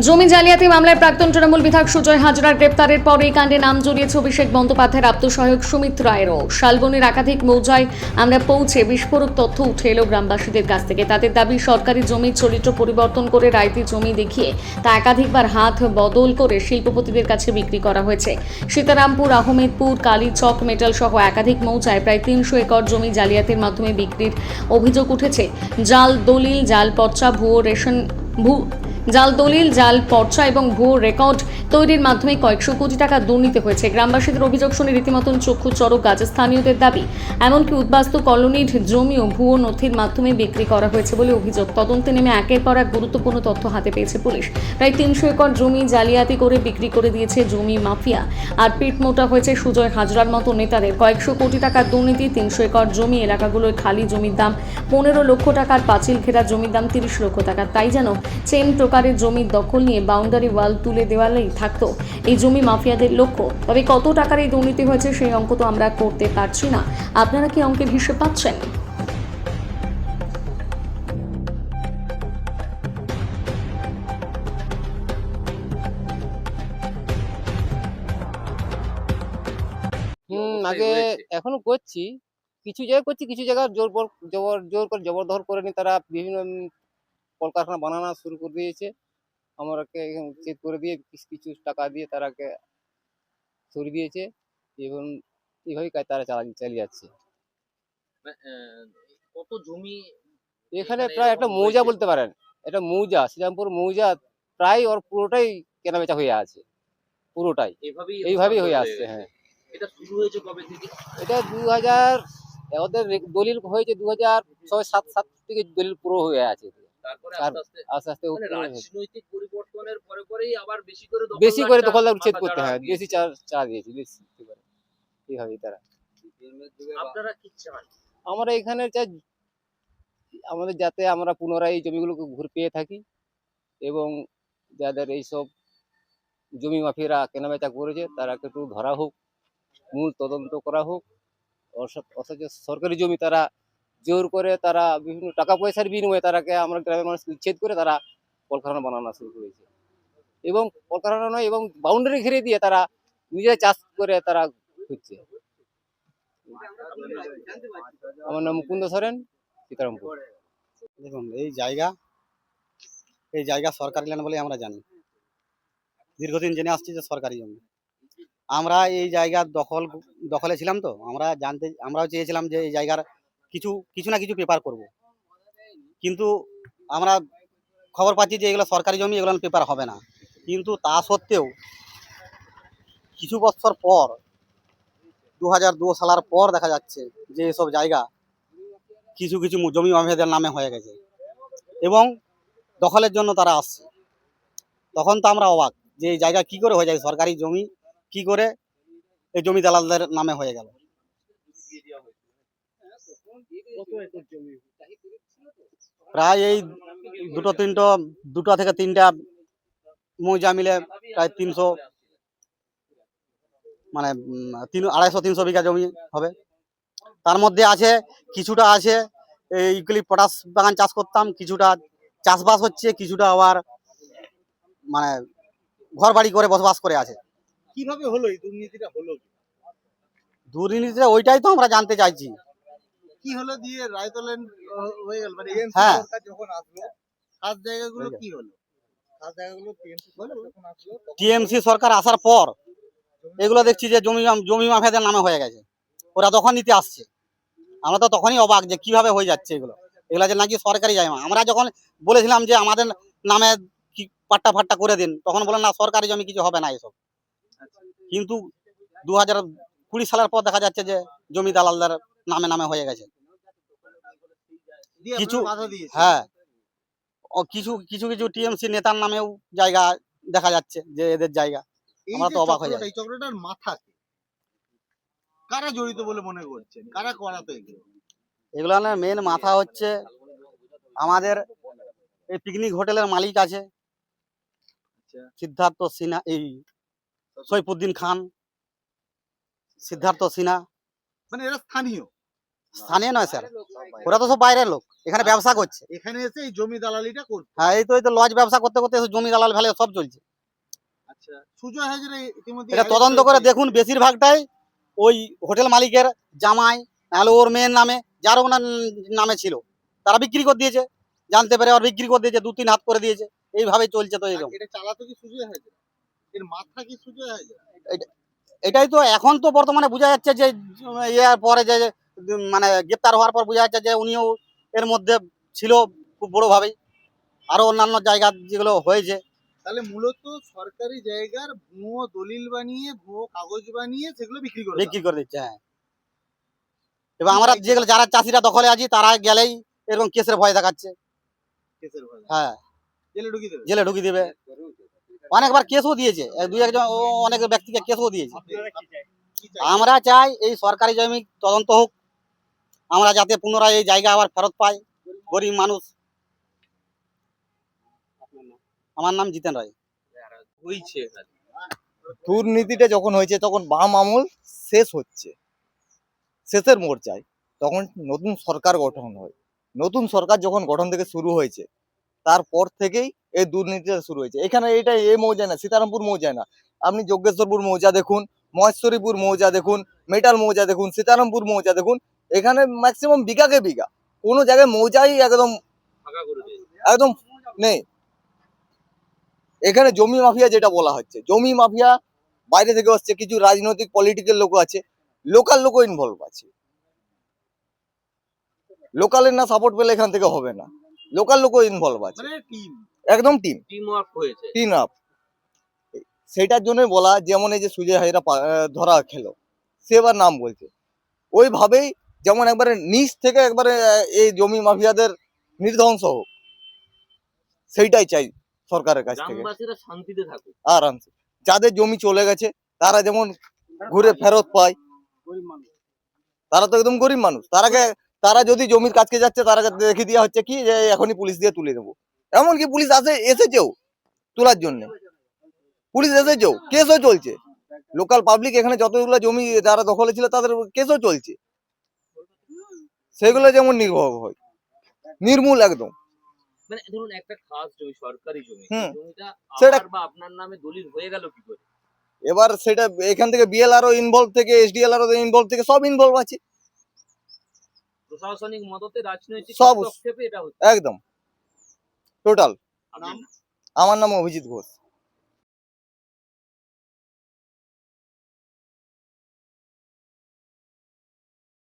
জমি জালিয়াতি মামলায় প্রাক্তন তৃণমূল বিধায়ক সুজয় হাজরার গ্রেপ্তারের পর এই কাণ্ডে নাম জড়িয়েছে অভিষেক বন্দ্যোপাধ্যায়ের আত্মসহায়ক সুমিত রায়েরও। শালবনির একাধিক মৌজায় আমরা পৌঁছে বিস্ফোরক তথ্য উঠে এলো গ্রামবাসীদের কাছ থেকে। তাদের দাবি, সরকারি জমির চরিত্র পরিবর্তন করে রায়তি জমি দেখিয়ে তা একাধিকবার হাত বদল করে শিল্পপতিদের কাছে বিক্রি করা হয়েছে। সীতারামপুর, আহমেদপুর, কালীচক, মেটাল সহ একাধিক মৌজায় প্রায় 300 একর জমি জালিয়াতির মাধ্যমে বিক্রির অভিযোগ উঠেছে। জাল দলিল, জাল পর্চা, জাল দলিল, জাল পর্চা এবং ভুয়ো রেকর্ড তৈরির মাধ্যমে কয়েকশো কোটি টাকা দুর্নীতি হয়েছে। গ্রামবাসীদের অভিযোগ শুনে রীতিমতন চক্ষু চড়ক গাছ। স্থানীয়দের দাবি, এমনকি উদ্বাস্তু কলোনির জমিও ভুয়ো নথির মাধ্যমে বিক্রি করা হয়েছে বলে অভিযোগ। তদন্তে নেমে একের পর এক গুরুত্বপূর্ণ তথ্য হাতে পেয়েছে পুলিশ। প্রায় 300 একর জমি জালিয়াতি করে বিক্রি করে দিয়েছে জমি মাফিয়া। আর পিঠ মোটা হয়েছে সুজয় হাজরার মতো নেতাদের। কয়েকশো কোটি টাকার দুর্নীতি। 300 একর জমি এলাকাগুলোর খালি জমির দাম 15 লক্ষ টাকার, পাঁচিল ঘেরা জমির দাম 30 লক্ষ টাকা। তাই যেন চেন প্রকারের জমির দখল নিয়ে বাউন্ডারি ওয়াল তুলে দেওয়ালেই থাকতো এই জমি মাফিয়াদের লক্ষ্য। তবে কত টাকার এই দুর্নীতি হয়েছে সেই অঙ্ক তো আমরা করতে পারছি না। আপনারা কি অঙ্কের হিসেব পাচ্ছেন? আগে এখনো করছি, কিছু জায়গায় করছি, কিছু জায়গায় জোর করে জবরদখল করে নি তারা বিভিন্ন কলকারখানা বানানো শুরু করে দিয়েছে। আমাকে উচ্ছেদ করে দিয়ে কিছু টাকা দিয়ে তারাকে সরিয়ে দিয়েছে এবং এইভাবেই তারা চালিয়ে যাচ্ছে। কত জমি এখানে প্রায় একটা মৌজা বলতে পারেন, এটা মৌজা, শ্রীরামপুর মৌজা প্রায় ওর পুরোটাই কেনাবেচা হয়ে আছে, পুরোটাই এইভাবেই হয়ে আসছে। হ্যাঁ, এটা শুরু হয়েছে কবে থেকে? এটা 2000 ওদের দলিল হয়েছে 2006-7 থেকে দলিল পুরো হয়ে আছে। তারপরে আর আস্তে আস্তে আস্তে আস্তে মানে পুরো হয়েছে। রাজনৈতিক পরিবর্তনের পরে পরেই আবার বেশি করে দখলদার উচ্ছেদ মাথা করতে চাড়া হয়, দিয়েছে। বেশি চা দিয়েছে, বেশি করে এইভাবেই তারা। আপনারা কি চান? আমরা এখানে চাই আমাদের যাতে আমরা পুনরায় এই জমিগুলোকে ঘুরে পেয়ে থাকি এবং যাদের এইসব জমি মাফিয়ারা কেনাবেচা করেছে তারা একটু ধরা হোক, মূল তদন্ত করা হোক। অথচ সরকারি জমি তারা জোর করে তারা বিভিন্ন টাকা পয়সার বিনিময়ে তারাকে আমরা গ্রামের মানুষকে উচ্ছেদ করে তারা কলকারখানা বানানো শুরু করেছে এবং কলকারখানা নয় এবং বাউন্ডারি ঘিরে দিয়ে তারা নিজেরা চাষ করে তারা হচ্ছে। আমার নাম মুকুন্দ সরেন, সীতারামপুর। দেখুন, এই জায়গা সরকারি ল্যান্ড বলে আমরা জানি, দীর্ঘদিন জেনে আসছি যে সরকারি জমি। আমরা এই জায়গার দখলে ছিলাম, তো আমরাও চেয়েছিলাম যে এই জায়গার কিছু না কিছু পেপার করব, কিন্তু আমরা খবর পাচ্ছি যে এগুলো সরকারি জমি, এগুলো পেপার হবে না। কিন্তু তা সত্ত্বেও কিছু বছর পর 2002 সালের পর দেখা যাচ্ছে যে এসব জায়গা কিছু কিছু জমি মাফিয়াদের নামে হয়ে গেছে এবং দখলের জন্য তারা আসছে। তখন তো আমরা অবাক যে এই জায়গা কি করে হয়ে যায়, সরকারি জমি কি করে এই জমি দালালদের নামে হয়ে গেল। প্রায় এই দুটো থেকে তিনটা মৌজা মিলে প্রায় 300, মানে 250-300 বিঘা জমি হবে। তার মধ্যে আছে কিছুটা আছে পটাশ বাগান চাষ করতাম, কিছুটা চাষবাস হচ্ছে, কিছুটা আবার মানে ঘর বাড়ি করে বসবাস করে আছে। কিভাবে হলো এই দুর্নীতিটা? দুর্নীতিটা ওইটাই তো আমরা জানতে চাইছি। কি হলো দিয়ে রায়তলেন হয়ে গেল, মানে এএনসি হ্যাঁ। সরকার যখন আসলো খাস জায়গাগুলো কি হলো? খাস জায়গাগুলো টিএমসি সরকার যখন আসলো টিএমসি সরকার আসার পর এগুলো দেখছি যে জমি মাফিয়াদের নামে হয়ে গেছে, ওরা তখন নিতে আসছে। আমরা তো তখনই অবাক যে কিভাবে হয়ে যাচ্ছে এগুলো যে নাকি সরকারি জায়গা। আমরা যখন বলেছিলাম যে আমাদের নামে কি পাট্টা ফাট্টা করে দিন, তখন বলেন না সরকারি জমি কিছু হবে না এসব। কিন্তু 2020 সালের পর দেখা যাচ্ছে যে জমি দালালদের নামে হয়ে গেছে কিছু। হ্যাঁ, কিছু টিএমসি নেতার নামেও জায়গা দেখা যাচ্ছে যে এদের জায়গা। আমরা তো অবাক হয়ে যাই। এই চক্রটার মাথা কারা জড়িত বলে মনে করছেন? কারা করাতো এগুলো মেন মাথা হচ্ছে আমাদের এই পিকনিক হোটেলের মালিক আছে সিদ্ধার্থ সিনহা, এই সৈফুদ্দিন খান, সিদ্ধার্থ সিনহা, মানে এরা স্থানীয় স্থানীয় নয় স্যার, ওরা তো সব বাইরের লোক, এখানে ব্যবসা করছে। এখানে এসে এই জমি দালালিটা করতো। হ্যাঁ, এই তো লজ ব্যবসা করতে করতে এসে জমি দালাল ফেলে সব চলছে। আচ্ছা, সুজয় হাজরা ইতিমধ্যে এটা arrest তদন্ত করে হয়েছে। দেখুন, বেশিরভাগটাই ওই হোটেল মালিকের জামাই, নাহলে ওর মেয়ের নামে, যার ওনার নামে ছিল, তারা বিক্রি করে দিয়েছে। জানতে পারে আর বিক্রি করে দিয়েছে, 2-3 হাত করে দিয়েছে। এইভাবেই চলছে তো এরকম। এটা চালাতো কি সুজয় হাজরা? এর মাথা কি সুজয় হাজরা? এটাই তো এখন তো বর্তমানে বোঝা যাচ্ছে যে ইয়ার পরে যে মানে গ্রেপ্তার হওয়ার পর বোঝা যাচ্ছে যে উনিও এর মধ্যে ছিল খুব বড়ভাবেই। আরো অন্যান্য জায়গা যেগুলো হয়েছে। তাহলে মূলত সরকারি জায়গার ভুয়ো দলিল বানিয়ে, ভুয়ো কাগজ বানিয়ে সেগুলো বিক্রি করে বিক্রি করে দিচ্ছে। হ্যাঁ, এবং আমরা যেগুলো যারা চাষিরা দখলে আছি তারা গেলেই এরকম কেসের ভয় দেখাচ্ছে। কেসের ভয়। হ্যাঁ, জেলে ঢুকিয়ে দেবে। জেলে ঢুকিয়ে দেবে। অনেকবার কেসও দিয়েছে, দুই একজন অনেক ব্যক্তিকে কেসও দিয়েছে। কি চাই? আমরা চাই এই সরকারি জমি তদন্ত হোক, আমরা যাতে পুনরায় এই জায়গা আবার ফেরত পাই, গরিব মানুষ। আমার নাম জিতেন রায়। হয়েছে এখানে দুর্নীতিটা যখন হয়েছে তখন বাম আমল শেষ হচ্ছে, শেষের মোর্চায়, তখন নতুন সরকার গঠন হয়। নতুন সরকার যখন গঠন থেকে শুরু হয়েছে তারপর থেকেই এই দুর্নীতিটা শুরু হয়েছে। এখানে এটা এই মৌজায় না, সীতারামপুর মৌজায় না, আপনি যজ্ঞেশ্বরপুর মৌজা দেখুন, মহেশ্বরীপুর মৌজা দেখুন, মেটাল মৌজা দেখুন, সীতারামপুর মৌজা দেখুন, এখানে ম্যাক্সিমাম বিঘাকে বিঘা, কোনো জায়গায় মৌজাই একদম ফাঁকা করে দিয়েছে। একদম নেই। এখানে জমি মাফিয়া যেটা বলা হচ্ছে, জমি মাফিয়া বাইরে থেকে আসছে, কিছু রাজনৈতিক পলিটিক্যাল লোক আছে, লোকাল লোকও ইনভলভ আছে। লোকালের না সাপোর্ট পেলে এখান থেকে হবে না, লোকাল লোকও ইনভলভ আছে, মানে টিম। একদম টিম টিম ওয়ার্ক হয়েছে। Team up. সেটার জন্য বলা, যেমন এই যে সুজয় হাজরা ধরা খেলো, সে এবার নাম বলছে, ওইভাবেই যেমন একবারে নিচ থেকে একবারে এই জমি মাফিয়াদের নির্ধ্বংস হোক, সেইটাই চাই সরকারের কাছ থেকে। গ্রামবাসীরা শান্তিতে থাকুক। আরামসে যাদের জমি চলে গেছে তারা যেমন ঘুরে ফেরত পায়। তারা তো একদম গরিব মানুষ, তারা যদি জমির কাছকে যাচ্ছে তারা দেখে দেওয়া হচ্ছে কি যে এখনই পুলিশ দিয়ে তুলে দেবো। এমনকি পুলিশ এসেছেও তোলার জন্য, পুলিশ এসেছেও, কেসও চলছে। লোকাল পাবলিক এখানে যতগুলো জমি যারা দখলে ছিল তাদের কেসও চলছে, সেগুলো যেমন নির্ভর হয়, নির্মূল একদম। মানে ধরুন একটা খাস জমি, সরকারি জমি, হুম। এই জমিটা সেটা- আমার বা আপনার নামে দলিল হয়ে গেল কি করে? এবার সেটা এখান থেকে বিএলআরও ইনভলভ থেকে এসডিএলআরও ইনভলভ থেকে সব ইনভলভ আছে প্রশাসনিক মদতে, রাজনৈতিক সব। হস্তক্ষেপে এটা হচ্ছে। একদম টোটাল। আপনার নাম? আমার নাম অভিজিৎ ঘোষ।